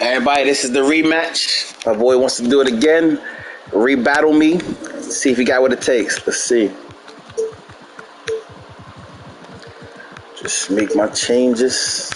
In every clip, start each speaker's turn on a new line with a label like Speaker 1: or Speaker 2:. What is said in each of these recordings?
Speaker 1: Everybody, this is the rematch. My boy wants to do it again. Rebattle me. See if he got what it takes. Let's see. Just make my changes.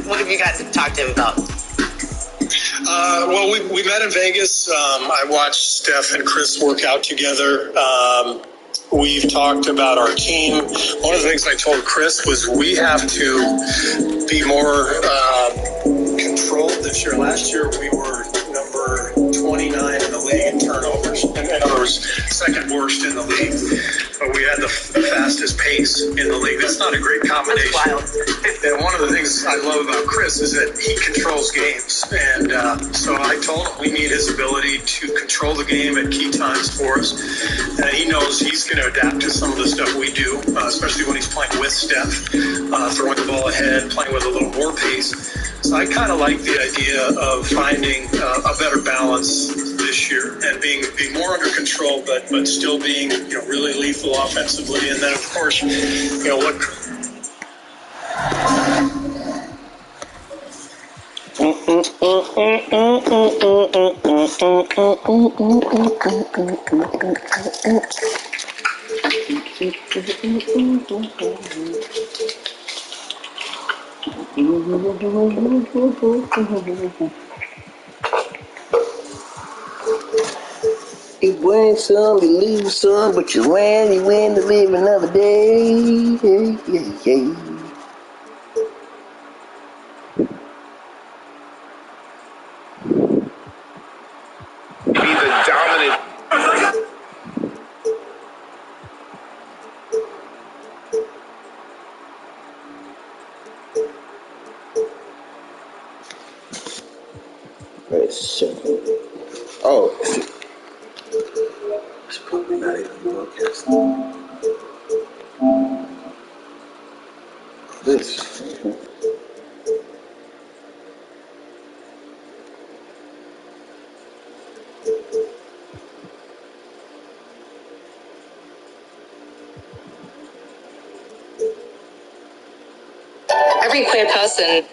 Speaker 2: What have you got to talk to him about?
Speaker 3: Well, we met in Vegas. I watched Steph and Chris work out together. We've talked about our team. One of the things I told Chris was we have to be more controlled this year. Last year we were number 29 in the league in turnovers. In other words, second worst in the league. But we had the fastest pace in the league. That's not a great combination.
Speaker 2: That's wild.
Speaker 3: And one of the things I love about Chris is that he controls games. And so I told him we need his ability to control the game at key times for us. And he knows he's going to adapt to some of the stuff we do, especially when he's playing with Steph, throwing the ball ahead, playing with a little more pace. So I kind of like the idea of finding a better balance this year and being more under control, but still being really lethal offensively. And then of course, look.
Speaker 1: You win some, you lose some, but you win to live another day. Yeah. Be the dominant. Wait a second. Oh, it's probably not even broadcasting. This.
Speaker 2: Every queer person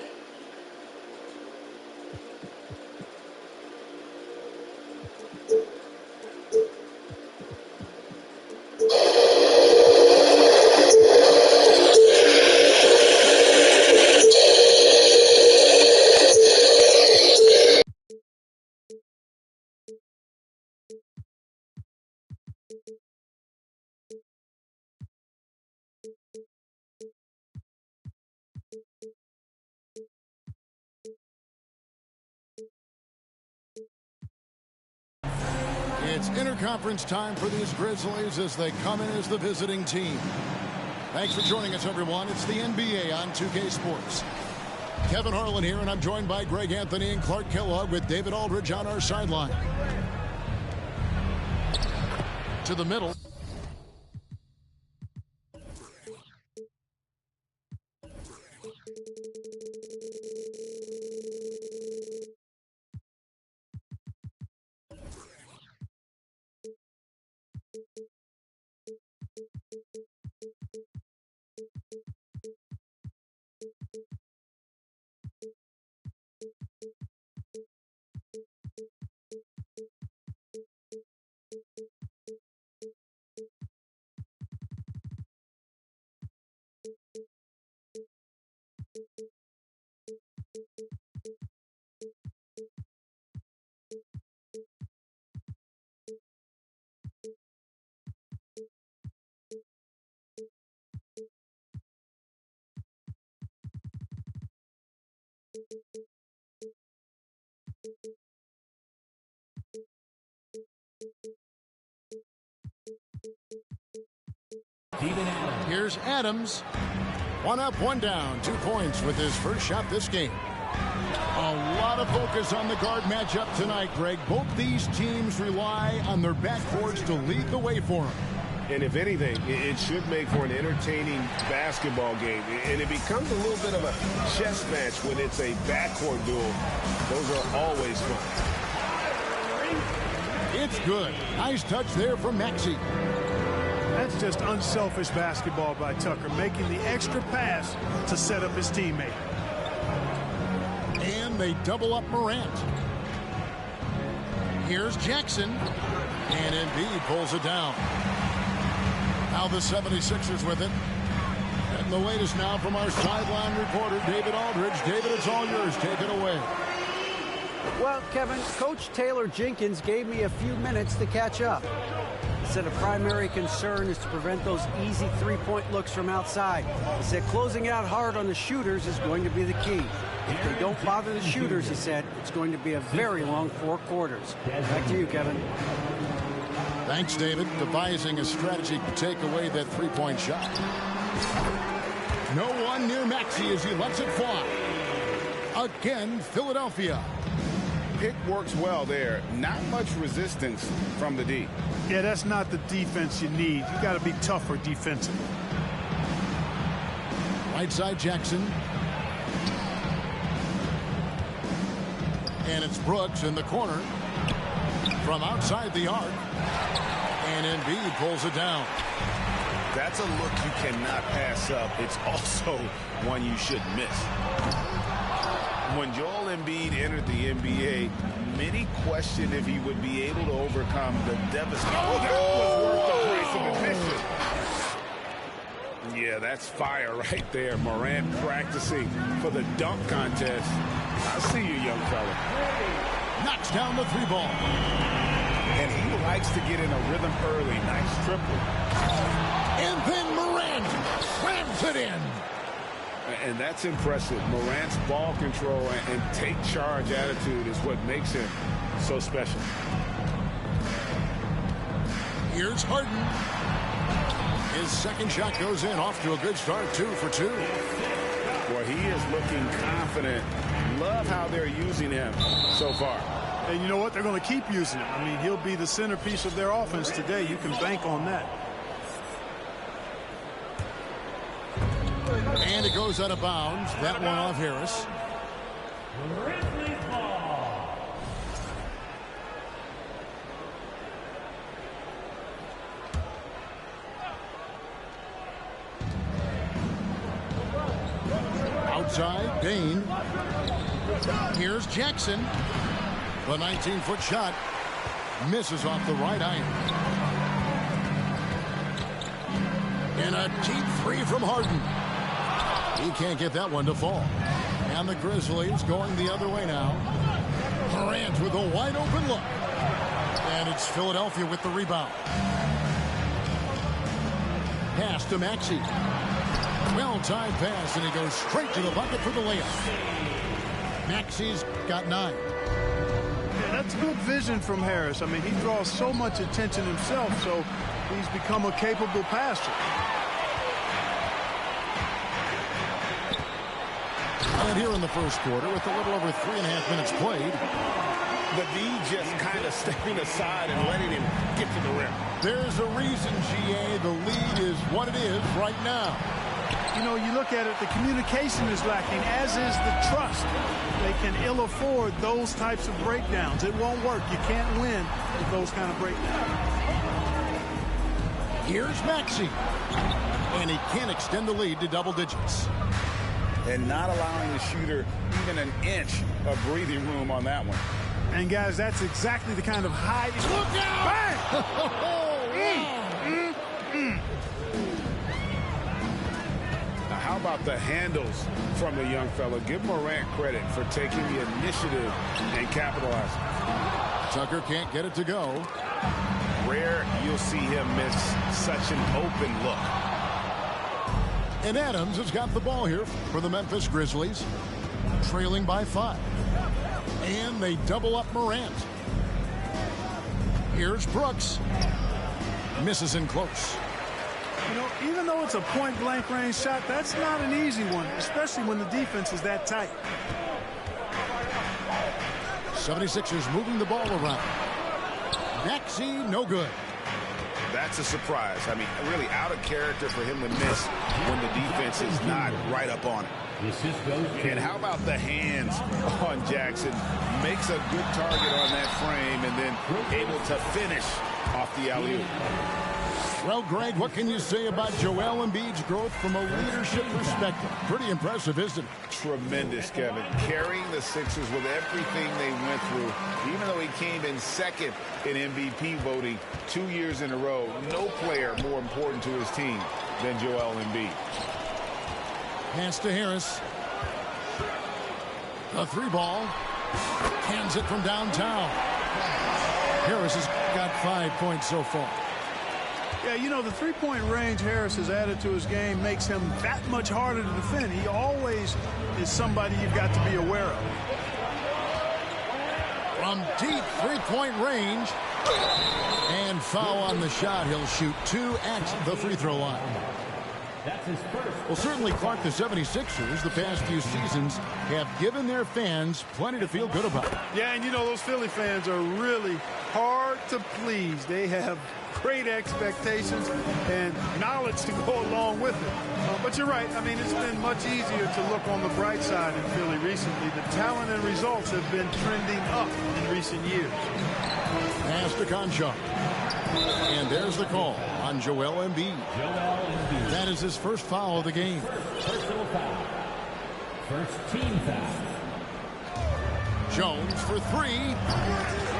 Speaker 4: It's interconference time for these Grizzlies as they come in as the visiting team. Thanks for joining us, everyone. It's the NBA on 2K Sports. Kevin Harlan here, and I'm joined by Greg Anthony and Clark Kellogg with David Aldridge on our sideline. To the middle. Here's Adams. 1 up, 1 down. 2 points with his first shot this game. A lot of focus on the guard matchup tonight, Greg. Both these teams rely on their backcourts to lead the way for them.
Speaker 5: And if anything, it should make for an entertaining basketball game. And it becomes a little bit of a chess match when it's a backcourt duel. Those are always fun.
Speaker 4: It's good. Nice touch there from Maxey.
Speaker 6: That's just unselfish basketball by Tucker, making the extra pass to set up his teammate.
Speaker 4: And they double up Morant. Here's Jackson. And Embiid pulls it down. Now the 76ers with it. And the latest now from our sideline reporter, David Aldridge. David, it's all yours. Take it away.
Speaker 7: Well, Kevin, Coach Taylor Jenkins gave me a few minutes to catch up. He said a primary concern is to prevent those easy three-point looks from outside. He said closing out hard on the shooters is going to be the key. If they don't bother the shooters, he said, it's going to be a very long 4 quarters. Back to you, Kevin.
Speaker 4: Thanks, David. Devising a strategy to take away that three-point shot. No one near Maxey as he lets it fly. Again, Philadelphia.
Speaker 8: Pick works well there. Not much resistance from the D.
Speaker 6: Yeah, that's not the defense you need. You got to be tougher defensively.
Speaker 4: Right side Jackson. And it's Brooks in the corner. From outside the arc. And Embiid pulls it down.
Speaker 8: That's a look you cannot pass up. It's also one you should miss. When Joel Embiid entered the NBA, many questioned if he would be able to overcome the devastation. Oh, that was worth the price of admission. Yeah, that's fire right there. Morant practicing for the dunk contest. I see you, young fella.
Speaker 4: Knocks down the 3 ball.
Speaker 8: And he likes to get in a rhythm early. Nice triple.
Speaker 4: And then Morant slams it in.
Speaker 5: And that's impressive. Morant's ball control and take charge attitude is what makes him so special.
Speaker 4: Here's Harden. His second shot goes in, off to a good start, 2 for 2.
Speaker 5: Boy, he is looking confident. Love how they're using him so far.
Speaker 6: And you know what? They're going to keep using him. I mean, he'll be the centerpiece of their offense today. You can bank on that.
Speaker 4: And it goes out of bounds. That one off Harris. Outside, Dane. Here's Jackson. The 19-foot shot misses off the right iron. And a deep 3 from Harden. He can't get that one to fall. And the Grizzlies going the other way now. Morant with a wide open look. And it's Philadelphia with the rebound. Pass to Maxey. Well-timed pass, and he goes straight to the bucket for the layup. Maxey's got 9.
Speaker 6: Yeah, that's good vision from Harris. I mean, he draws so much attention himself, so he's become a capable passer.
Speaker 4: And here in the first quarter, with a little over 3.5 minutes played.
Speaker 8: The D just kind of stepping aside and letting him get to the rim.
Speaker 4: There's a reason, GA, the lead is what it is right now.
Speaker 6: You know, you look at it, the communication is lacking, as is the trust. They can ill afford those types of breakdowns. It won't work. You can't win with those kind of breakdowns.
Speaker 4: Here's Maxey. And he can't extend the lead to double digits.
Speaker 8: And not allowing the shooter even an inch of breathing room on that one.
Speaker 6: And, guys, that's exactly the kind of high...
Speaker 4: Look out!
Speaker 6: Bang!
Speaker 5: Now, how about the handles from the young fella? Give Morant credit for taking the initiative and capitalizing.
Speaker 4: Tucker can't get it to go.
Speaker 8: Rare you'll see him miss such an open look.
Speaker 4: And Adams has got the ball here for the Memphis Grizzlies. trailing by 5. And they double up Morant. Here's Brooks. Misses in close.
Speaker 6: You know, even though it's a point-blank range shot, that's not an easy one, especially when the defense is that tight.
Speaker 4: 76ers moving the ball around. Maxey, no good.
Speaker 8: That's a surprise. I mean, really out of character for him to miss when the defense is not right up on it. And how about the hands on Jackson? Makes a good target on that frame and then able to finish off the alley-oop.
Speaker 4: Well, Greg, what can you say about Joel Embiid's growth from a leadership perspective? Pretty impressive, isn't it?
Speaker 8: Tremendous, Kevin. Carrying the Sixers with everything they went through, even though he came in second in MVP voting 2 years in a row. No player more important to his team than Joel Embiid.
Speaker 4: Pass to Harris. The 3-ball. Hands it from downtown. Harris has got 5 points so far.
Speaker 6: Yeah, you know, the three-point range Harris has added to his game makes him that much harder to defend. He always is somebody you've got to be aware of.
Speaker 4: From deep three-point range. And foul on the shot. He'll shoot 2 at the free throw line.
Speaker 9: That's his first.
Speaker 4: Well, certainly, Clark, the 76ers the past few seasons have given their fans plenty to feel good about.
Speaker 6: Yeah, and you know, those Philly fans are really hard to please. They have great expectations and knowledge to go along with it. But you're right. I mean, it's been much easier to look on the bright side in Philly recently. The talent and results have been trending up in recent years.
Speaker 4: Pass to Conchar. And there's the call on Joel Embiid. That is his first foul of the game.
Speaker 9: Personal foul. First team foul.
Speaker 4: Jones for 3.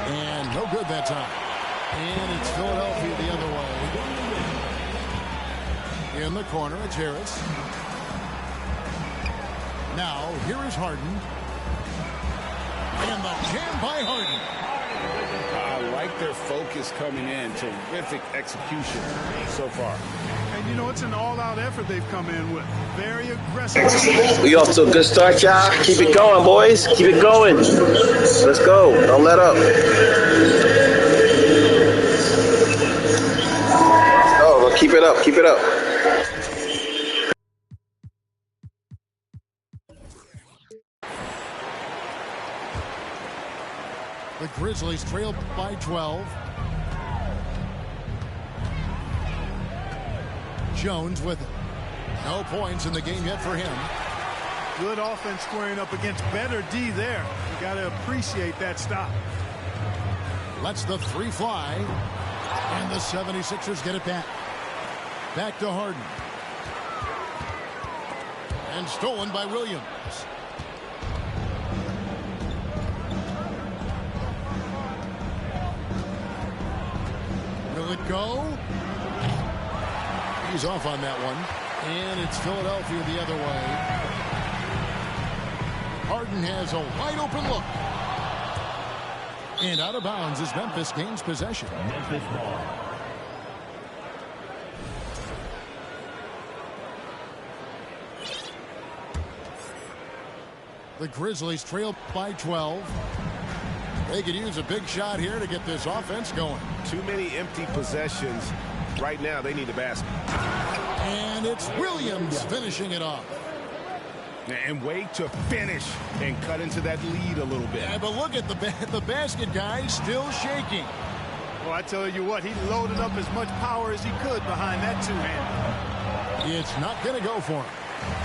Speaker 4: And no good that time. And it's Philadelphia the other way. In the corner, it's Harris. Now, here is Harden. And the jam by Harden.
Speaker 8: I like their focus coming in. Terrific execution so far.
Speaker 6: And, you know, it's an all-out effort they've come in with. Very aggressive.
Speaker 1: We off to a good start, y'all. Keep it going, boys. Keep it going. Let's go. Don't let up. Oh, well, keep it up. Keep it up.
Speaker 4: The Grizzlies trail by 12. Jones with it. No points in the game yet for him.
Speaker 6: Good offense squaring up against better D there. You got to appreciate that stop.
Speaker 4: Lets the 3 fly. And the 76ers get it back. Back to Harden. And stolen by Williams. Will it go? He's off on that one. And it's Philadelphia the other way. Harden has a wide open look. And out of bounds as Memphis gains possession.
Speaker 9: Memphis ball.
Speaker 4: The Grizzlies trail by 12. They could use a big shot here to get this offense going.
Speaker 5: Too many empty possessions. Right now, they need a basket.
Speaker 4: And it's Williams finishing it off.
Speaker 8: And wait to finish and cut into that lead a little bit.
Speaker 4: Yeah, but look at the basket guy still shaking.
Speaker 6: Well, I tell you what, he loaded up as much power as he could behind that two-hander.
Speaker 4: It's not going to go for him.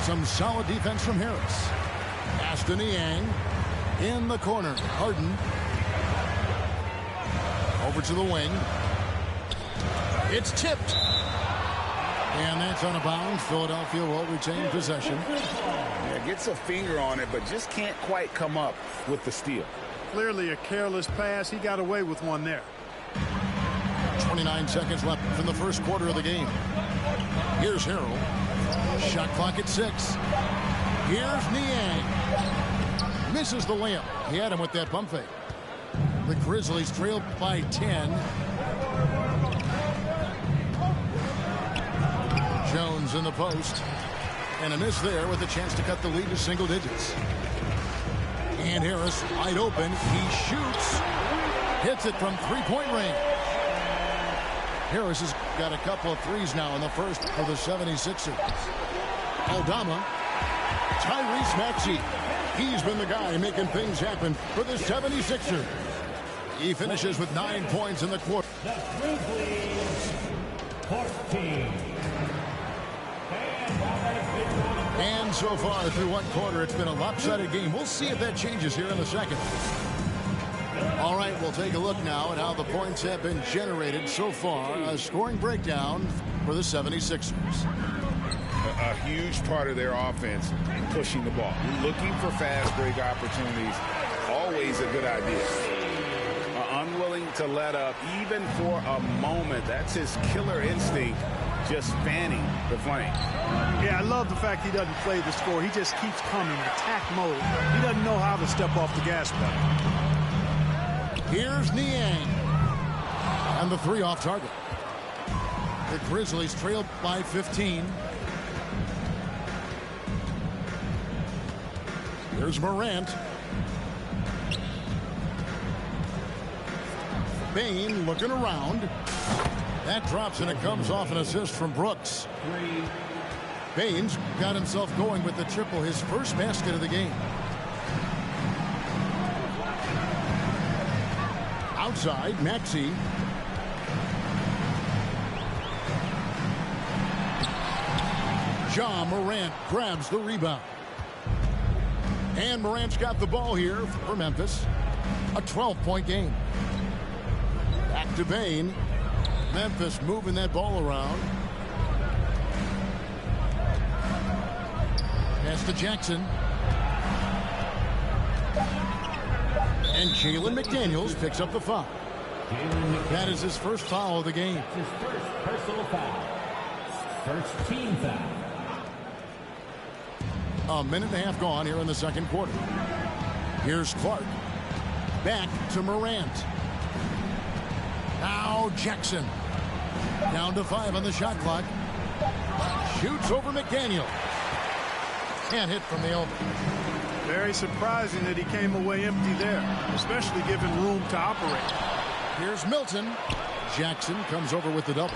Speaker 4: Some solid defense from Harris. Pass to Niang. In the corner, Harden. Over to the wing. It's tipped. And that's on a bounce. Philadelphia will retain possession.
Speaker 8: Yeah, gets a finger on it, but just can't quite come up with the steal.
Speaker 6: Clearly a careless pass. He got away with one there.
Speaker 4: 29 seconds left in the first quarter of the game. Here's Harrell. Shot clock at 6. Here's Niang. Misses the layup. He had him with that bump fake. The Grizzlies trail by 10. Jones in the post. And a miss there with a chance to cut the lead to single digits. And Harris wide open. He shoots. Hits it from three-point range. Harris has got a couple of threes now in the first for the 76ers. Aldama. Tyrese Maxey. He's been the guy making things happen for the 76ers. He finishes with 9 points in the quarter.
Speaker 9: The Grizzlies, 14.
Speaker 4: And so far through one quarter, it's been a lopsided game. We'll see if that changes here in a second. All right, we'll take a look now at how the points have been generated so far. A scoring breakdown for the 76ers.
Speaker 8: A huge part of their offense, pushing the ball. Looking for fast break opportunities, always a good idea. Unwilling to let up, even for a moment. That's his killer instinct, just fanning the flame.
Speaker 6: Yeah, I love the fact he doesn't play the score. He just keeps coming, attack mode. He doesn't know how to step off the gas pedal.
Speaker 4: Here's Niang. And the three off target. The Grizzlies trail by 15. Here's Morant. Bane looking around. That drops and it comes off an assist from Brooks. Bane's got himself going with the triple, his first basket of the game. Outside, Maxey. Ja Morant grabs the rebound. And Morant's got the ball here for Memphis. A 12-point game. Back to Bane. Memphis moving that ball around. Pass to Jackson. And Jalen McDaniels picks up the foul. That is his first foul of the game.
Speaker 9: His first personal foul. First team foul.
Speaker 4: A minute and a half gone here in the second quarter. Here's Clark. Back to Morant. Now Jackson. Down to 5 on the shot clock. Shoots over McDaniel. Can't hit from the elbow.
Speaker 6: Very surprising that he came away empty there, especially given room to operate.
Speaker 4: Here's Milton. Jackson comes over with the double.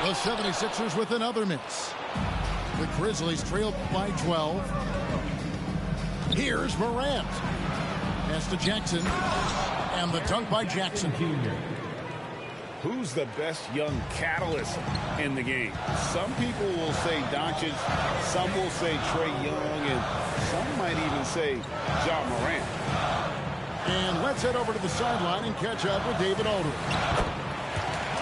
Speaker 4: The 76ers with another miss. The Grizzlies trail by 12. Here's Morant. Pass to Jackson. And the dunk by Jackson.
Speaker 8: Who's the best young catalyst in the game? Some people will say Doncic, some will say Trae Young, and some might even say Ja Morant.
Speaker 4: And let's head over to the sideline and catch up with David Aldridge.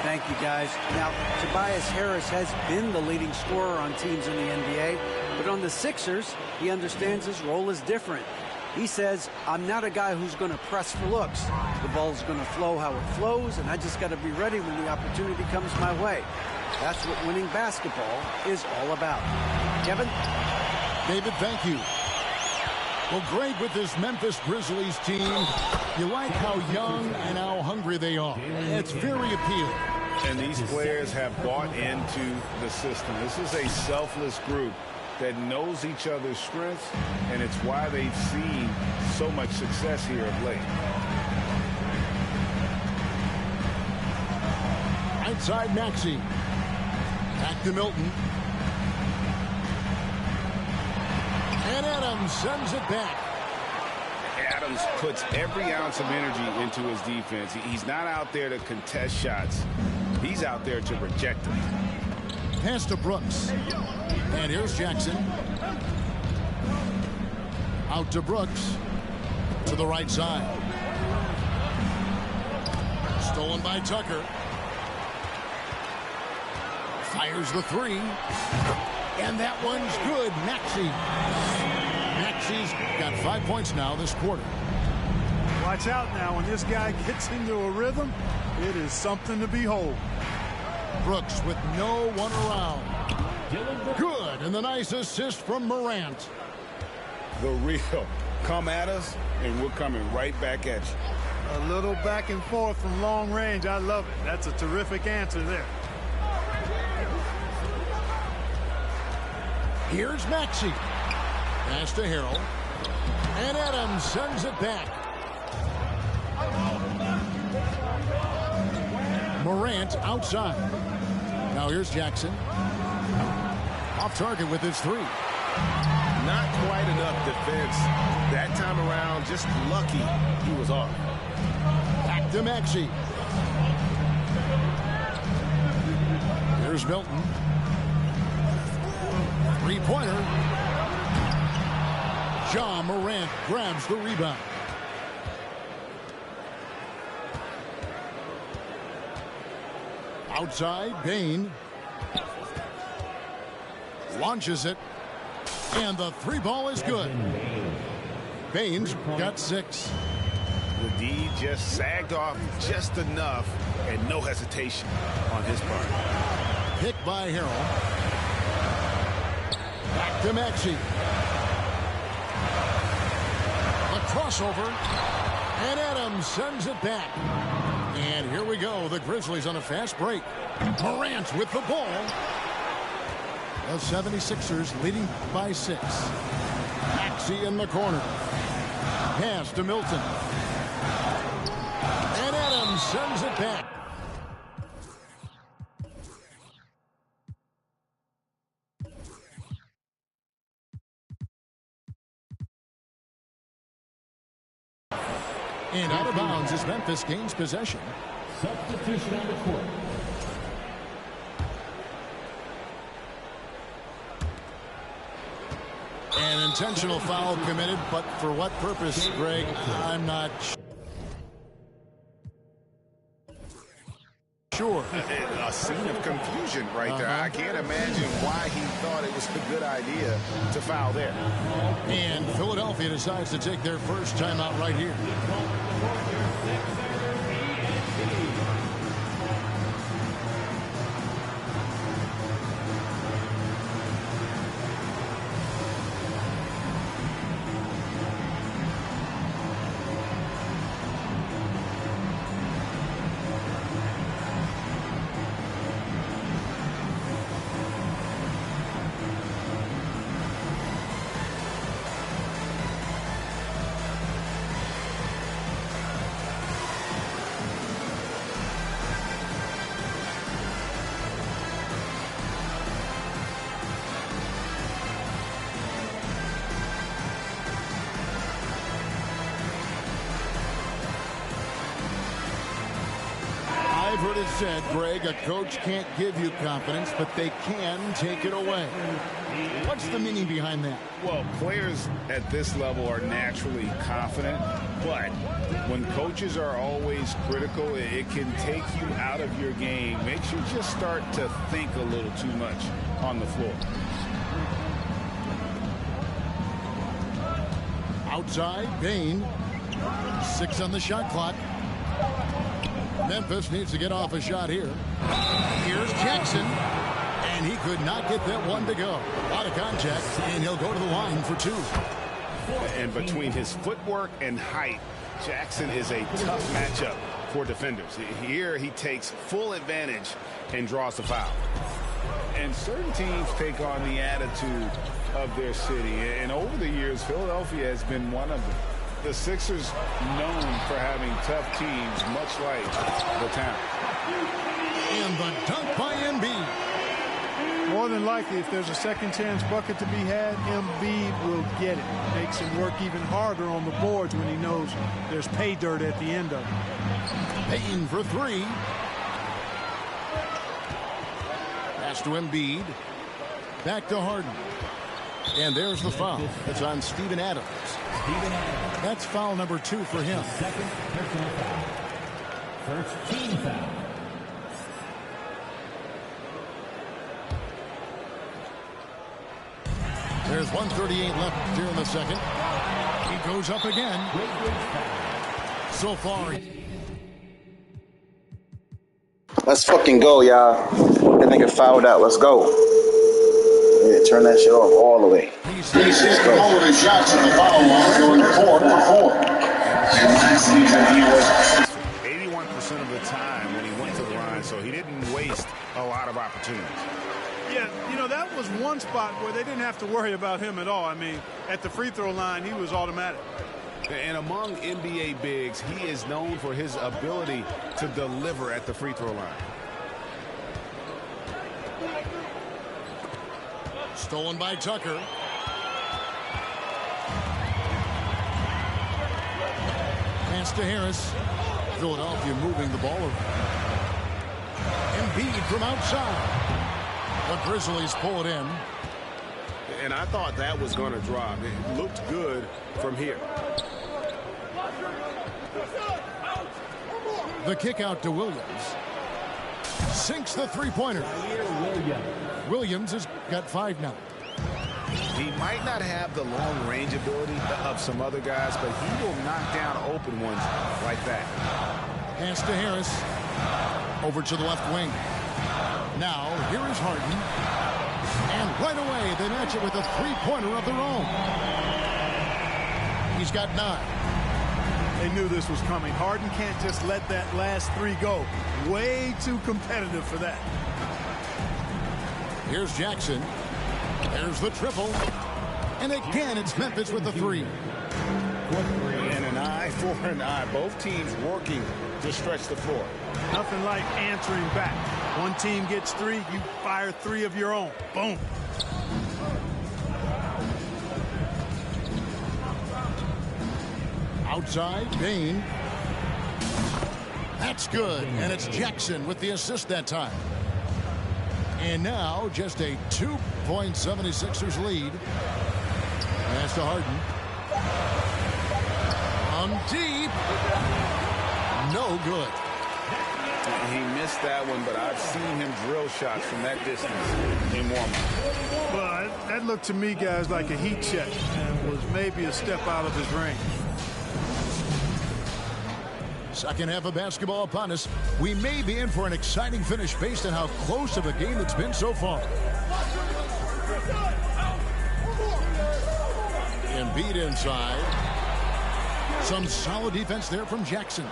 Speaker 7: Thank you, guys. Now, Tobias Harris has been the leading scorer on teams in the NBA, but on the Sixers, he understands his role is different. He says, I'm not a guy who's going to press for looks. The ball's going to flow how it flows, and I just got to be ready when the opportunity comes my way. That's what winning basketball is all about. Kevin?
Speaker 4: David, thank you. Well, Greg, with this Memphis Grizzlies team, you like how young and how hungry they are. It's very appealing.
Speaker 8: And these players have bought into the system. This is a selfless group that knows each other's strengths, and it's why they've seen so much success here of late.
Speaker 4: Outside Maxey. Back to Milton. And Adams sends it back.
Speaker 8: Adams puts every ounce of energy into his defense. He's not out there to contest shots. He's out there to reject them.
Speaker 4: Pass to Brooks. And here's Jackson. Out to Brooks. To the right side. Stolen by Tucker. Fires the three. And that one's good. Maxey. Maxey's got 5 points now this quarter.
Speaker 6: Watch out now. When this guy gets into a rhythm, it is something to behold.
Speaker 4: Brooks with no one around. Good, and the nice assist from Morant.
Speaker 8: The real. Come at us, and we're coming right back at you.
Speaker 6: A little back and forth from long range. I love it. That's a terrific answer there.
Speaker 4: Here's Maxey. Pass to Harrell. And Adams sends it back. Morant outside. Now here's Jackson. Off target with his three.
Speaker 5: Not quite enough defense. That time around, just lucky he was off.
Speaker 4: Back to Maxey. Here's Milton. Three-pointer. Ja Morant grabs the rebound. Outside, Bain. Launches it. And the three ball is good. Bain's got 6.
Speaker 5: The D just sagged off just enough and no hesitation on his part.
Speaker 4: Picked by Harrell. Back to Maxey. A crossover. And Adams sends it back. And here we go. The Grizzlies on a fast break. Morant with the ball. The 76ers leading by 6. Maxey in the corner. Pass to Milton. And Adams sends it back. And out of bounds as Memphis gains possession.
Speaker 9: Substitution on the court.
Speaker 4: An intentional foul committed, but for what purpose, Greg, I'm not sure.
Speaker 8: A scene of confusion right there. I can't imagine why he thought it was a good idea to foul there.
Speaker 4: And Philadelphia decides to take their first timeout right here. I've heard it said, Greg, a coach can't give you confidence, but they can take it away. What's the meaning behind that?
Speaker 5: Well, players at this level are naturally confident, but when coaches are always critical, it can take you out of your game. Makes you just start to think a little too much on the floor.
Speaker 4: Outside, Bain. 6 on the shot clock. Memphis needs to get off a shot here. Here's Jackson. And he could not get that one to go. A lot of contact, and he'll go to the line for 2.
Speaker 5: And between his footwork and height, Jackson is a tough matchup for defenders. Here he takes full advantage and draws the foul. And certain teams take on the attitude of their city. And over the years, Philadelphia has been one of them. The Sixers known for having tough teams, much like the town.
Speaker 4: And the dunk by Embiid.
Speaker 6: More than likely, if there's a second chance bucket to be had, Embiid will get it. Makes him work even harder on the boards when he knows there's pay dirt at the end of it.
Speaker 4: Payton for 3. Pass to Embiid. Back to Harden. And there's the foul. It's on Steven Adams. That's foul number 2 for him.
Speaker 9: Second personal foul. First team foul.
Speaker 4: There's 1:38 left here in the second. He goes up again. So far.
Speaker 1: Let's fucking go, y'all. That nigga fouled out. Let's go. Yeah, turn that shit off all the way.
Speaker 4: He's
Speaker 10: holding shots in the foul line, going 4 for 4. And last season he was
Speaker 5: 81% of the time when he went to the line, so he didn't waste a lot of opportunities.
Speaker 6: Yeah, you know, that was one spot where they didn't have to worry about him at all. I mean, at the free throw line, he was automatic.
Speaker 5: And among NBA bigs, he is known for his ability to deliver at the free throw line.
Speaker 4: Stolen by Tucker. Pass to Harris. Philadelphia moving the ball around. Embiid from outside. The Grizzlies pull it in.
Speaker 5: And I thought that was going to drop. It looked good from here.
Speaker 4: The kick out to Williams. Sinks the three-pointer. Williams has got 5 now.
Speaker 5: He might not have the long-range ability of some other guys, but he will knock down open ones like that.
Speaker 4: Pass to Harris. Over to the left wing. Now, here is Harden. And right away, they match it with a three-pointer of their own. He's got 9.
Speaker 6: They knew this was coming. Harden can't just let that last 3 go. Way too competitive for that.
Speaker 4: Here's Jackson. There's the triple. And again, it's Memphis with the 3.
Speaker 5: And an eye for an eye. Both teams working to stretch the floor.
Speaker 6: Nothing like answering back. One team gets 3, you fire 3 of your own. Boom.
Speaker 4: Outside, Bain. That's good. And it's Jackson with the assist that time. And now just a 2.76ers lead. Pass to Harden. On deep. No good.
Speaker 5: He missed that one, but I've seen him drill shots from that distance in warm-up.
Speaker 6: Well, that looked to me, guys, like a heat check and was maybe a step out of his range.
Speaker 4: Second half of basketball upon us. We may be in for an exciting finish based on how close of a game it's been so far. Embiid inside. Some solid defense there from Jackson.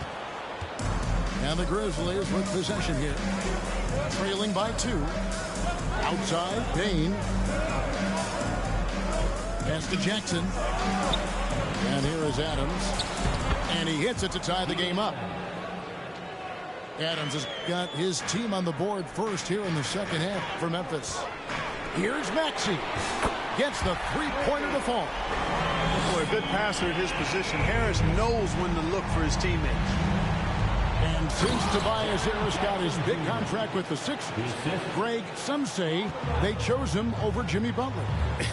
Speaker 4: And the Grizzlies with possession here. Trailing by 2. Outside, Bain. Pass to Jackson. And here is Adams. And he hits it to tie the game up. Adams has got his team on the board first here in the second half for Memphis. Here's Maxey. Gets the three-pointer to fall.
Speaker 6: Boy, a good passer at his position. Harris knows when to look for his teammates.
Speaker 4: And since Tobias Harris got his big contract with the Sixers, Greg, some say they chose him over Jimmy Butler.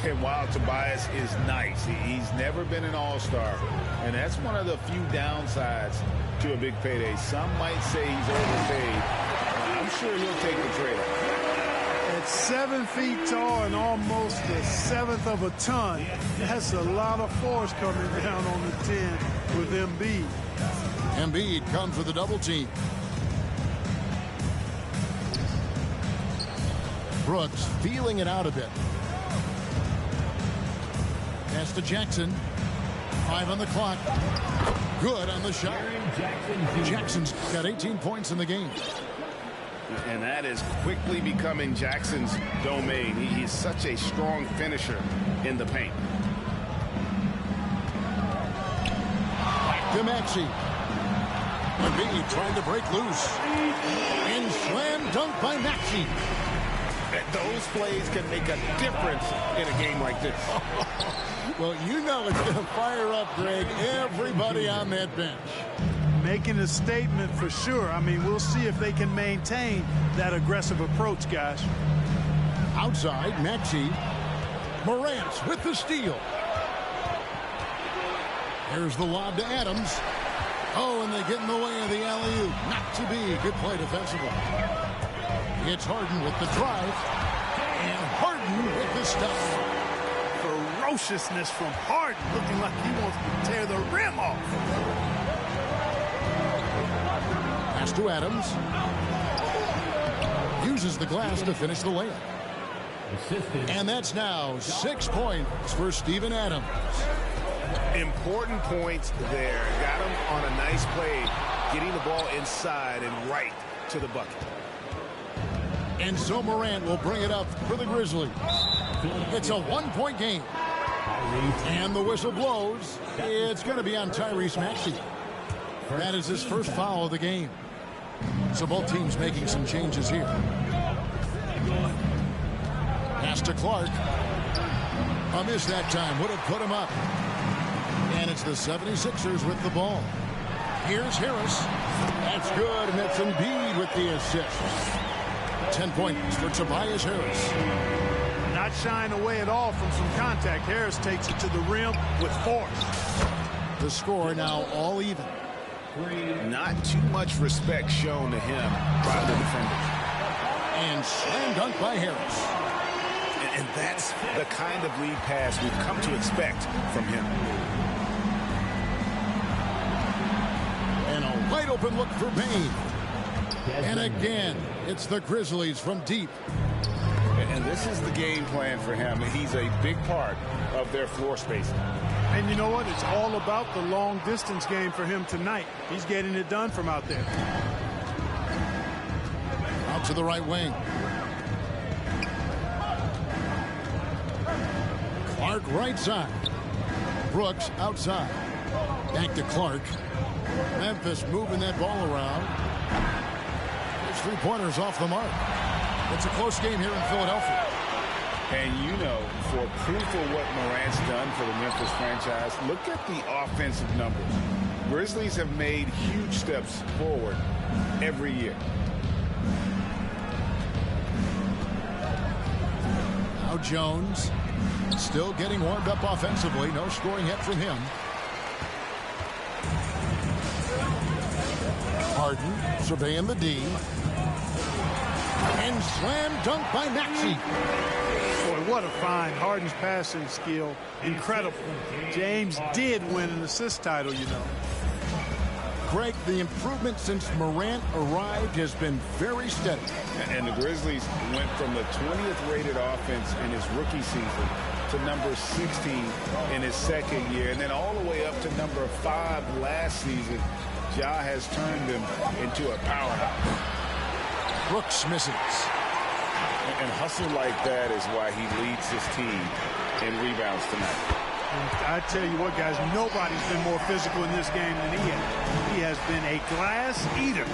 Speaker 5: And while Tobias is nice, he's never been an all-star. And that's one of the few downsides to a big payday. Some might say he's overpaid. I'm sure he'll take the trade.
Speaker 6: At 7 feet tall and almost a 1/7 of a ton, that's a lot of force coming down on the 10 with Embiid.
Speaker 4: Embiid comes with a double team. Brooks feeling it out a bit. Pass to Jackson. 5 on the clock. Good on the shot. Jackson's got 18 points in the game.
Speaker 5: And that is quickly becoming Jackson's domain. He's such a strong finisher in the paint.
Speaker 4: Back to Maxey. Embiid trying to break loose. And slam dunk by Maxey.
Speaker 5: Those plays can make a difference in a game like this.
Speaker 4: Well, you know it's going to fire up, Greg, everybody on that bench.
Speaker 6: Making a statement for sure. I mean, we'll see if they can maintain that aggressive approach, guys.
Speaker 4: Outside, Maxey. Morant with the steal. Here's the lob to Adams. Oh, and they get in the way of the alley-oop. Not to be. Good play defensively. It's Harden with the drive. And Harden with the stuff.
Speaker 6: Ferociousness from Harden, looking like he wants to tear the rim off.
Speaker 4: Pass to Adams. Uses the glass to finish the layup. And that's now 6 points for Steven Adams.
Speaker 5: Important points there. Got him on a nice play, getting the ball inside and right to the bucket.
Speaker 4: And so Morant will bring it up for the Grizzlies. It's a 1-point game. And the whistle blows. It's going to be on Tyrese Maxey. That is his first foul of the game. So both teams making some changes here. Pass to Clark. A miss that time. Would have put him up. And it's the 76ers with the ball. Here's Harris. That's good, and it's Embiid with the assist. 10 points for Tobias Harris.
Speaker 6: Not shying away at all from some contact. Harris takes it to the rim with force.
Speaker 4: The score now all even.
Speaker 8: Not too much respect shown to him by the defenders.
Speaker 4: And slam dunk by Harris.
Speaker 8: And that's the kind of lead pass we've come to expect from him.
Speaker 4: And a wide open look for Bain. And again, it's the Grizzlies from deep.
Speaker 8: And this is the game plan for him. He's a big part of their floor spacing.
Speaker 6: And you know what? It's all about the long distance game for him tonight. He's getting it done from out there.
Speaker 4: Out to the right wing. Clark right side. Brooks outside. Back to Clark. Memphis moving that ball around. His three-pointers off the mark. It's a close game here in Philadelphia.
Speaker 8: And you know, for proof of what Morant's done for the Memphis franchise, look at the offensive numbers. Grizzlies have made huge steps forward every year.
Speaker 4: Now Jones still getting warmed up offensively. No scoring yet from him. Harden surveying the D. And slam dunk by Maxey.
Speaker 6: Boy, what a find. Harden's passing skill, incredible. James did win an assist title, you know.
Speaker 4: Greg, the improvement since Morant arrived has been very steady.
Speaker 8: And the Grizzlies went from the 20th rated offense in his rookie season to number 16 in his second year, and then all the way up to number 5 last season. Ja has turned them into a powerhouse.
Speaker 4: Brooks misses.
Speaker 8: And hustle like that is why he leads his team in rebounds tonight.
Speaker 6: And I tell you what, guys, nobody's been more physical in this game than he has. He has been a glass eater.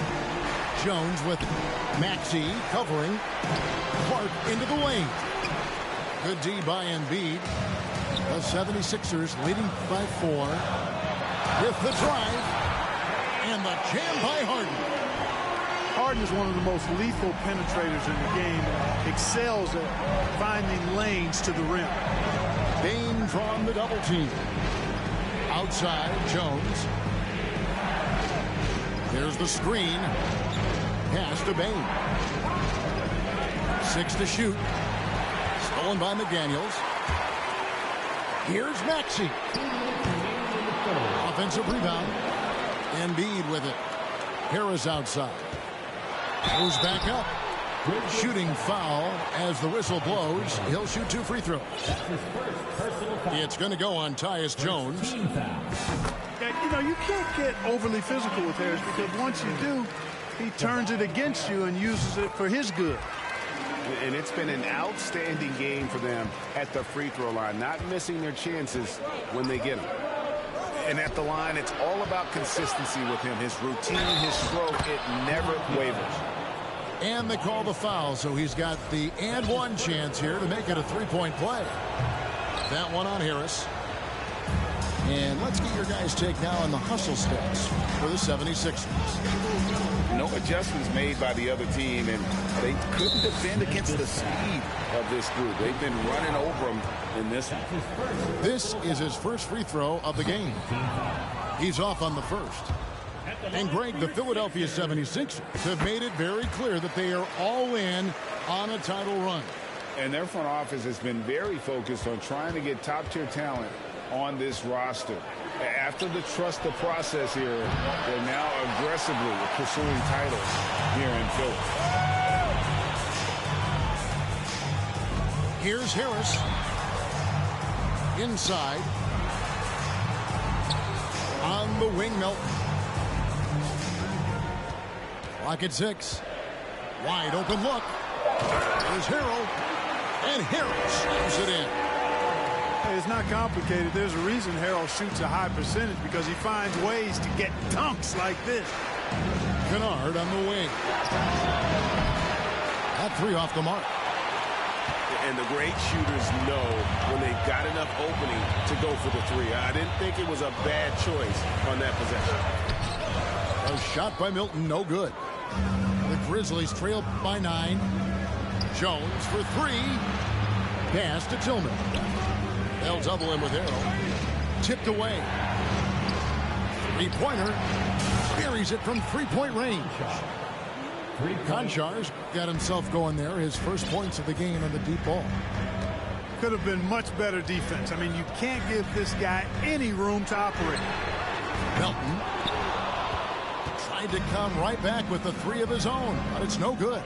Speaker 4: Jones with it. Maxey covering. Clark into the lane. Good D by Embiid. The 76ers leading by 4. With the drive. And the jam by Harden.
Speaker 6: Harden is one of the most lethal penetrators in the game. Excels at finding lanes to the rim.
Speaker 4: Bain drawn the double team. Outside, Jones. There's the screen. Pass to Bain. 6 to shoot. Stolen by McDaniels. Here's Maxey. Offensive rebound. Embiid with it. Harris outside. Goes back up. Shooting foul as the whistle blows. He'll shoot 2 free throws. It's going to go on Tyus Jones.
Speaker 6: You know, you can't get overly physical with Harris because once you do, he turns it against you and uses it for his good.
Speaker 8: And it's been an outstanding game for them at the free throw line, not missing their chances when they get them. And at the line, it's all about consistency with him. His routine, his stroke, it never wavers.
Speaker 4: And they call the foul, so he's got the and one chance here to make it a 3-point play. That one on Harris. And let's get your guys' take now on the hustle stats for the 76ers.
Speaker 8: No adjustments made by the other team, and they couldn't defend against the speed of this group. They've been running over them in this one.
Speaker 4: This is his first free throw of the game. He's off on the first. And Greg, the Philadelphia 76ers have made it very clear that they are all in on a title run.
Speaker 8: And their front office has been very focused on trying to get top-tier talent on this roster. After the trust the process here, they're now aggressively pursuing titles here in Philly.
Speaker 4: Here's Harris. Inside. On the wing, Melton. Clock at 6. Wide open look. There's Harrell. And Harrell slams it in.
Speaker 6: Hey, it's not complicated. There's a reason Harrell shoots a high percentage, because he finds ways to get dunks like this.
Speaker 4: Kennard on the wing. That three off the mark.
Speaker 8: And the great shooters know when they've got enough opening to go for the three. I didn't think it was a bad choice on that possession.
Speaker 4: A shot by Milton, no good. The Grizzlies trail by 9. Jones for 3. Pass to Tillman. They'll double him with Harrell. Tipped away. Three-pointer. Buries it from three-point range. Konchar's got himself going there. His first points of the game on the deep ball.
Speaker 6: Could have been much better defense. I mean, you can't give this guy any room to operate.
Speaker 4: Melton tried to come right back with the three of his own, but it's no good.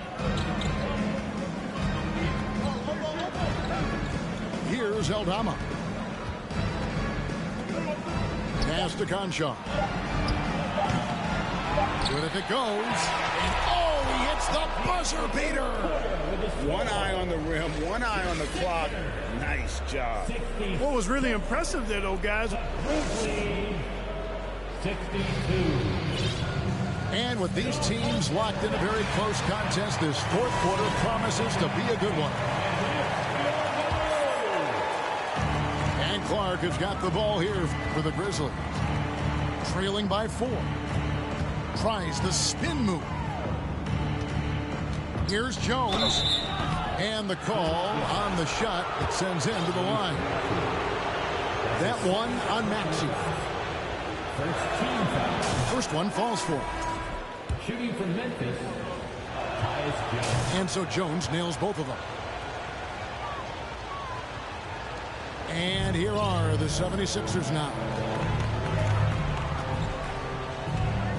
Speaker 4: Here's Aldama. Pass to Conchar. Good if it goes. And oh, he hits the buzzer beater.
Speaker 8: One eye on the rim, one eye on the clock. Nice job.
Speaker 6: What was really impressive there, though, guys.
Speaker 9: 62.
Speaker 4: And with these teams locked in a very close contest, this fourth quarter promises to be a good one. And Clark has got the ball here for the Grizzlies. Trailing by 4. Tries the spin move. Here's Jones. And the call on the shot that sends him to the line. That one on Maxey. First one falls for him.
Speaker 9: Shooting from Memphis, Tyus Jones.
Speaker 4: And so Jones nails both of them. And here are the 76ers now.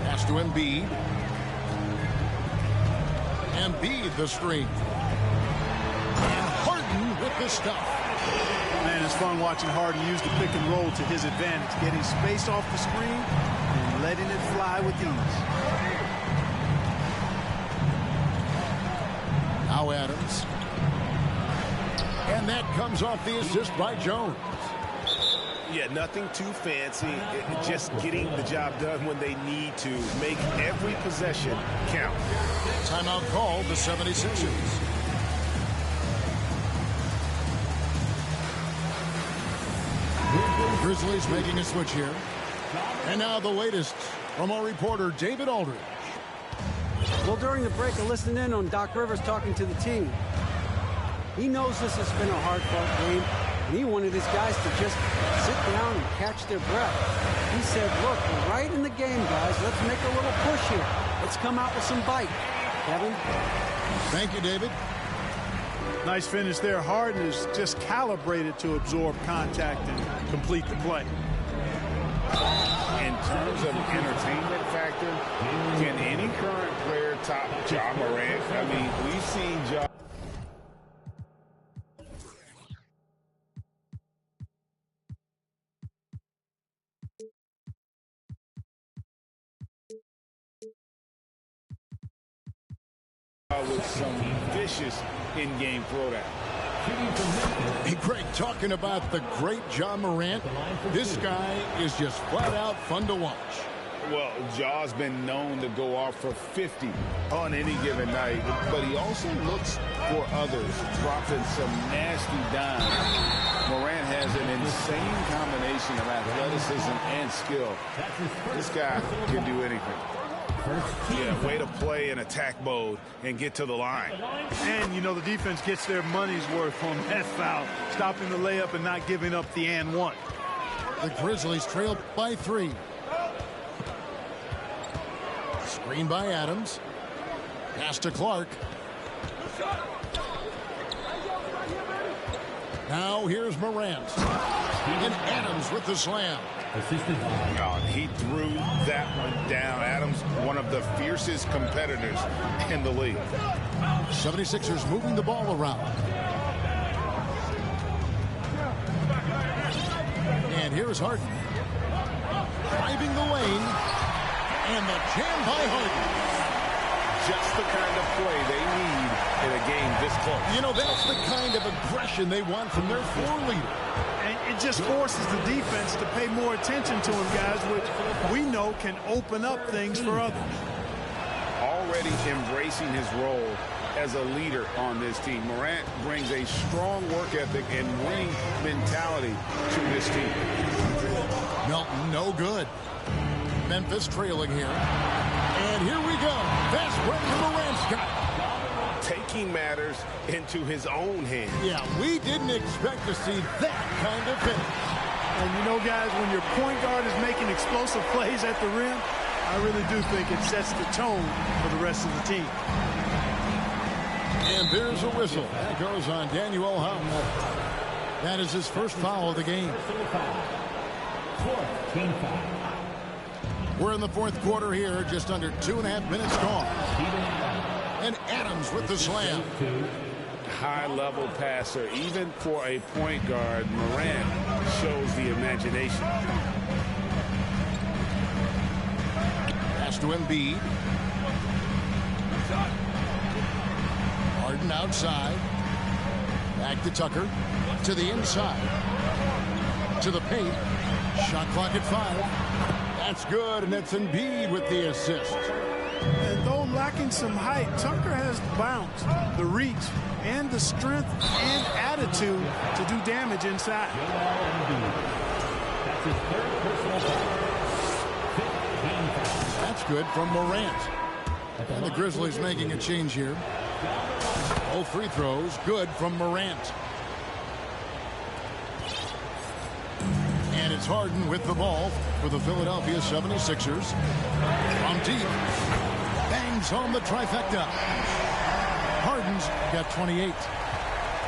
Speaker 4: Pass to Embiid. Embiid the screen. And Harden with the stuff.
Speaker 6: Man, it's fun watching Harden use the pick and roll to his advantage, getting space off the screen and letting it fly with ease.
Speaker 4: Now Adams. And that comes off the assist by Jones.
Speaker 8: Yeah, nothing too fancy. Just getting the job done when they need to. Make every possession count.
Speaker 4: Timeout called the 76ers. Grizzlies making a switch here. And now the latest from our reporter, David Aldridge.
Speaker 7: Well, during the break, I listened in on Doc Rivers talking to the team. He knows this has been a hard-fought game, and he wanted his guys to just sit down and catch their breath. He said, look, we're right in the game, guys. Let's make a little push here. Let's come out with some bite. Kevin?
Speaker 4: Thank you, David.
Speaker 6: Nice finish there. Harden is just calibrated to absorb contact and complete the play.
Speaker 8: In terms of entertainment factor, can any current player top Ja Morant? I mean, we've seen Ja. With some vicious in-game throwdown.
Speaker 4: Hey, Greg, talking about the great Ja Morant, this guy is just flat out fun to watch.
Speaker 8: Well, Ja's been known to go off for 50 on any given night, but he also looks for others, dropping some nasty dimes. Morant has an insane combination of athleticism and skill. This guy can do anything. Yeah, way to play in attack mode and get to the line.
Speaker 6: And, you know, the defense gets their money's worth on that foul, stopping the layup and not giving up the and one.
Speaker 4: The Grizzlies trail by 3. Screen by Adams. Pass to Clark. Now here's Morant. And Adams with the slam.
Speaker 8: He threw that one down. Adams, one of the fiercest competitors in the league.
Speaker 4: 76ers moving the ball around. And here's Harden. Driving the lane. And the jam by Harden.
Speaker 5: just the kind of play they need in a game this close.
Speaker 4: You know, that's the kind of aggression they want from their floor leader.
Speaker 6: And it just forces the defense to pay more attention to him, guys, which we know can open up things for others.
Speaker 5: Already embracing his role as a leader on this team, Morant brings a strong work ethic and winning mentality to this team.
Speaker 4: Melton, no good. Memphis trailing here. And here we go. Fast break Morant's got.
Speaker 5: Taking matters into his own hands.
Speaker 4: Yeah, we didn't expect to see that kind of finish.
Speaker 6: And you know, guys, when your point guard is making explosive plays at the rim, I really do think it sets the tone for the rest of the team.
Speaker 4: And there's a whistle. That goes on Daniel House. That is his first foul of the game. We're in the fourth quarter here, just under 2.5 minutes gone. And Adams with the slam.
Speaker 5: High-level passer, even for a point guard. Morant shows the imagination.
Speaker 4: Pass to Embiid. Harden outside. Back to Tucker. To the inside. To the paint. Shot clock at 5. That's good, and it's Embiid with the assist.
Speaker 6: And though lacking some height, Tucker has the bounce, the reach, and the strength and attitude to do damage inside.
Speaker 9: That's his third personal foul.
Speaker 4: That's good from Morant. And the Grizzlies making a change here. Both free throws, good from Morant. And it's Harden with the ball for the Philadelphia 76ers. From deep. Bangs home the trifecta. Harden's got 28.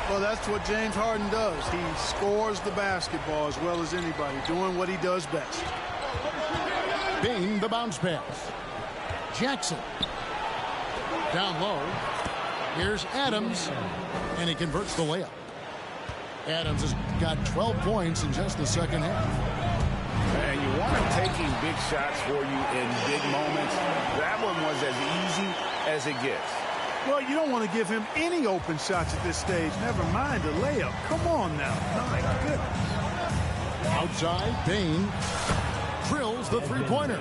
Speaker 6: Well, that's what James Harden does. He scores the basketball as well as anybody, doing what he does best.
Speaker 4: Bane the bounce pass. Jackson. Down low. Here's Adams. And he converts the layup. Adams has got 12 points in just the second half.
Speaker 5: And you want him taking big shots for you in big moments. That one was as easy as it gets.
Speaker 6: Well, you don't want to give him any open shots at this stage. Never mind a layup. Come on now. My goodness.
Speaker 4: Outside, Bane drills the three-pointer.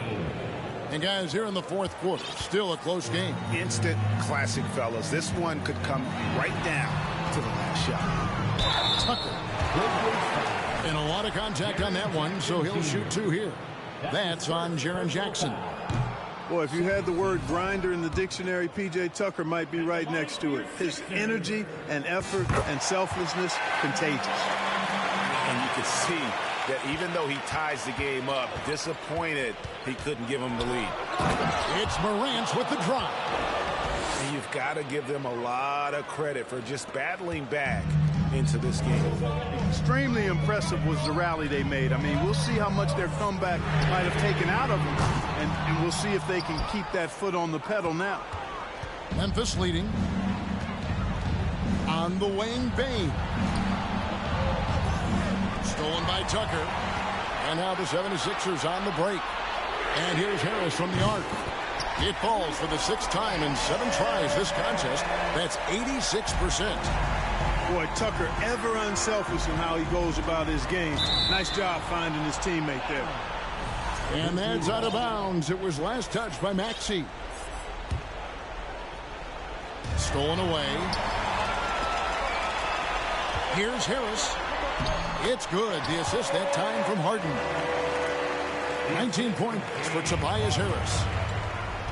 Speaker 4: And guys, here in the fourth quarter, still a close game.
Speaker 5: Instant classic, fellas. This one could come right down to the last shot.
Speaker 4: Tucker. And a lot of contact on that one, so he'll shoot 2 here. That's on Jaren Jackson.
Speaker 6: Boy, if you had the word grinder in the dictionary, P.J. Tucker might be right next to it. His energy and effort and selflessness, contagious.
Speaker 5: And you can see that even though he ties the game up, disappointed he couldn't give him the lead.
Speaker 4: It's Morant with the drop.
Speaker 5: And you've got to give them a lot of credit for just battling back into this game.
Speaker 6: Extremely impressive was the rally they made. I mean, we'll see how much their comeback might have taken out of them, and we'll see if they can keep that foot on the pedal now.
Speaker 4: Memphis leading. On the wing, Bane. Stolen by Tucker. And now the 76ers on the break. And here's Harris from the arc. It falls for the 6th time in 7 tries this contest. That's 86%.
Speaker 6: Boy, Tucker ever unselfish in how he goes about his game. Nice job finding his teammate there.
Speaker 4: And that's out of bounds. It was last touched by Maxey. Stolen away. Here's Harris. It's good. The assist that time from Harden. 19 points for Tobias Harris.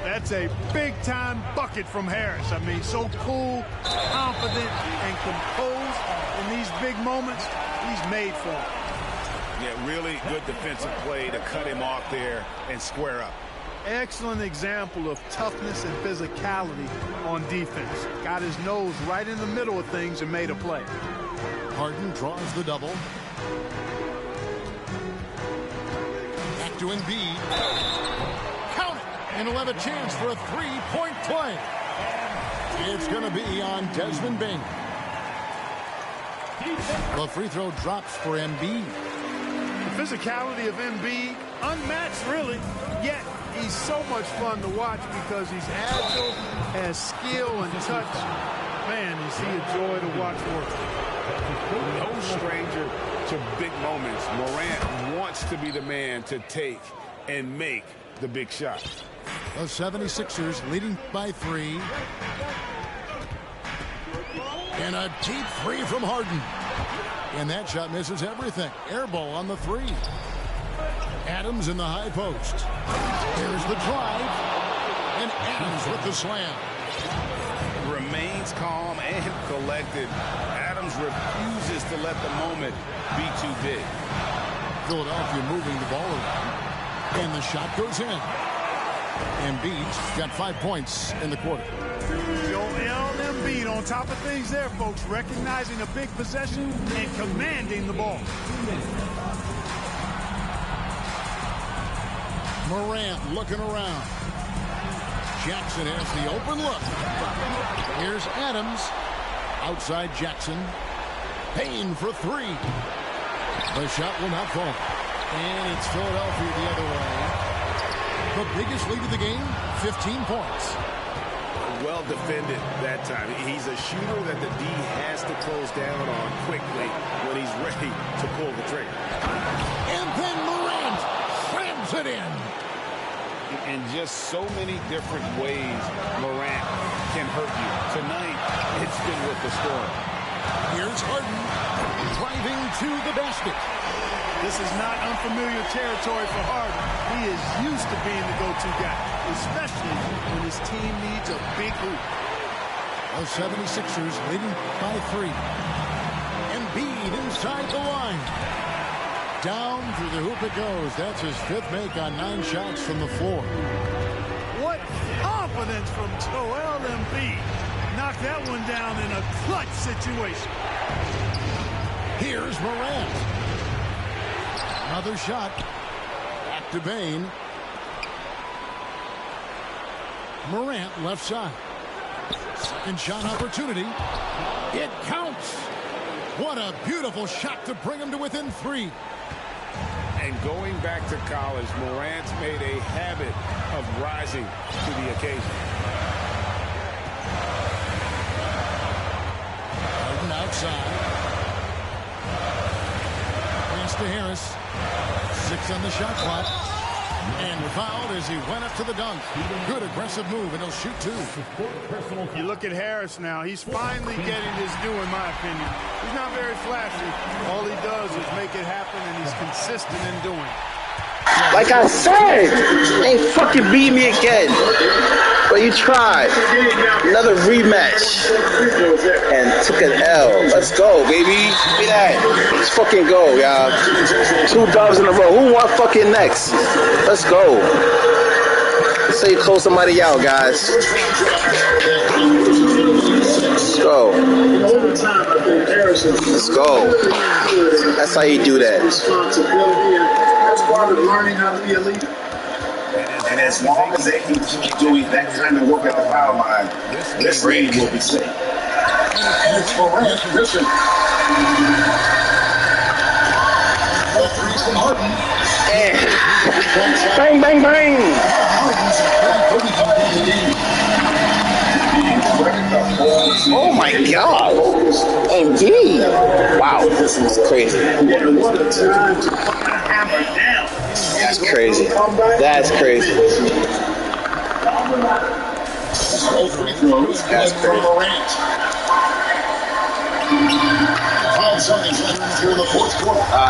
Speaker 6: That's a big-time bucket from Harris. I mean, so cool, confident, and composed in these big moments. He's made for it.
Speaker 5: Yeah, really good defensive play to cut him off there and square up.
Speaker 6: Excellent example of toughness and physicality on defense. Got his nose right in the middle of things and made a play.
Speaker 4: Harden draws the double. Back to Embiid. Count it! And he'll have a chance for a 3-point play. It's going to be on Desmond Bane. The free throw drops for Embiid.
Speaker 6: The physicality of Embiid, unmatched really, yet He's so much fun to watch because he's agile, has skill and touch. Man, is he a joy to watch work.
Speaker 5: No stranger to big moments. Morant wants to be the man to take and make the big shot.
Speaker 4: The 76ers leading by 3. And a deep 3 from Harden. And that shot misses everything. Air ball on the 3. Adams in the high post. Here's the drive. And Adams with the slam.
Speaker 5: Remains calm and collected. Adams refuses to let the moment be too big.
Speaker 4: Philadelphia moving the ball around. And the shot goes in. Embiid's got 5 points in the quarter.
Speaker 6: Joel Embiid on top of things there, folks. Recognizing a big possession and commanding the ball.
Speaker 4: Morant looking around. Jackson has the open look. Here's Adams. Outside Jackson. Payne for 3. The shot will not fall. And it's Philadelphia the other way. The biggest lead of the game, 15 points.
Speaker 5: Well defended that time. He's a shooter that the D has to close down on quickly when he's ready to pull the trigger.
Speaker 4: And then Morant slams it in.
Speaker 5: In just so many different ways, Morant can hurt you. Tonight, it's been with the storm.
Speaker 4: Here's Harden driving to the basket.
Speaker 6: This is not unfamiliar territory for Harden. He is used to being the go-to guy, especially when his team needs a big hoop.
Speaker 4: The 76ers leading by 3. Embiid inside the line. Down through the hoop it goes. That's his 5th make on 9 shots from the floor.
Speaker 6: What confidence from Joel Embiid. Knocked that one down in a clutch situation.
Speaker 4: Here's Morant. Another shot. Back to Bane. Morant left side. Second shot opportunity. It counts. What a beautiful shot to bring him to within 3.
Speaker 5: And going back to college, Morant's made a habit of rising to the occasion.
Speaker 4: Harden outside. Pass to Harris. 6 on the shot clock. And fouled as he went up to the dunk. Good aggressive move, and he'll shoot 2.
Speaker 6: You look at Harris now. He's finally getting his due, in my opinion. He's not very flashy. All he does is make it happen, and he's consistent in doing it.
Speaker 1: Like I said, they fucking beat me again. But you tried. Another rematch. And took an L. Let's go, baby. Give me that. Let's fucking go, y'all. 2 dubs in a row. Who want fucking next? Let's go. Let's say you close somebody out, guys. Let's go. Let's go. That's how you do that.
Speaker 10: That's part of learning how to be a leader. And as long as they can keep doing that kind of work at the foul line, this league will be safe. And it's Morant. Listen.
Speaker 1: Bang, bang, bang. Oh my God. Indeed. Wow. This is crazy. That's crazy. That's crazy. That's crazy.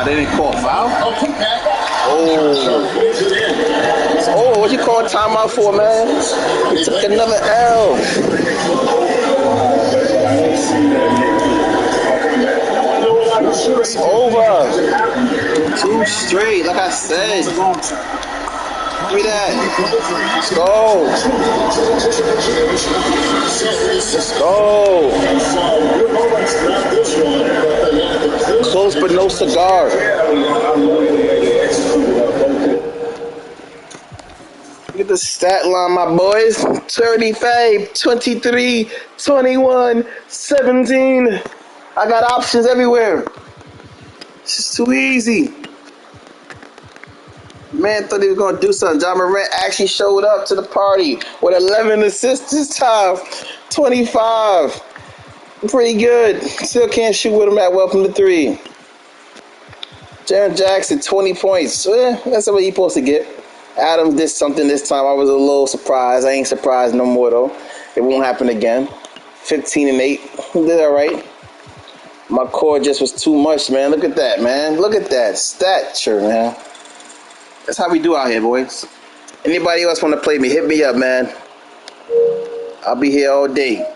Speaker 1: They didn't call foul? Oh, what you call timeout for, man? He took another L. It's over. 2 straight, like I said. Give me that. Let's go. Let's go. Close but no cigar. Look at the stat line, my boys. 35, 23, 21, 17. I got options everywhere. It's just too easy. Man thought he was going to do something. John Morant actually showed up to the party with 11 assists this time. 25. Pretty good. Still can't shoot with him that well from the three. Jaren Jackson, 20 points. That's what he's supposed to get. Adams did something this time. I was a little surprised. I ain't surprised no more, though. It won't happen again. 15 and 8. He did all right. My core just was too much, man. Look at that, man. Look at that stature, man. That's how we do out here, boys. Anybody else want to play me, hit me up, man. I'll be here all day.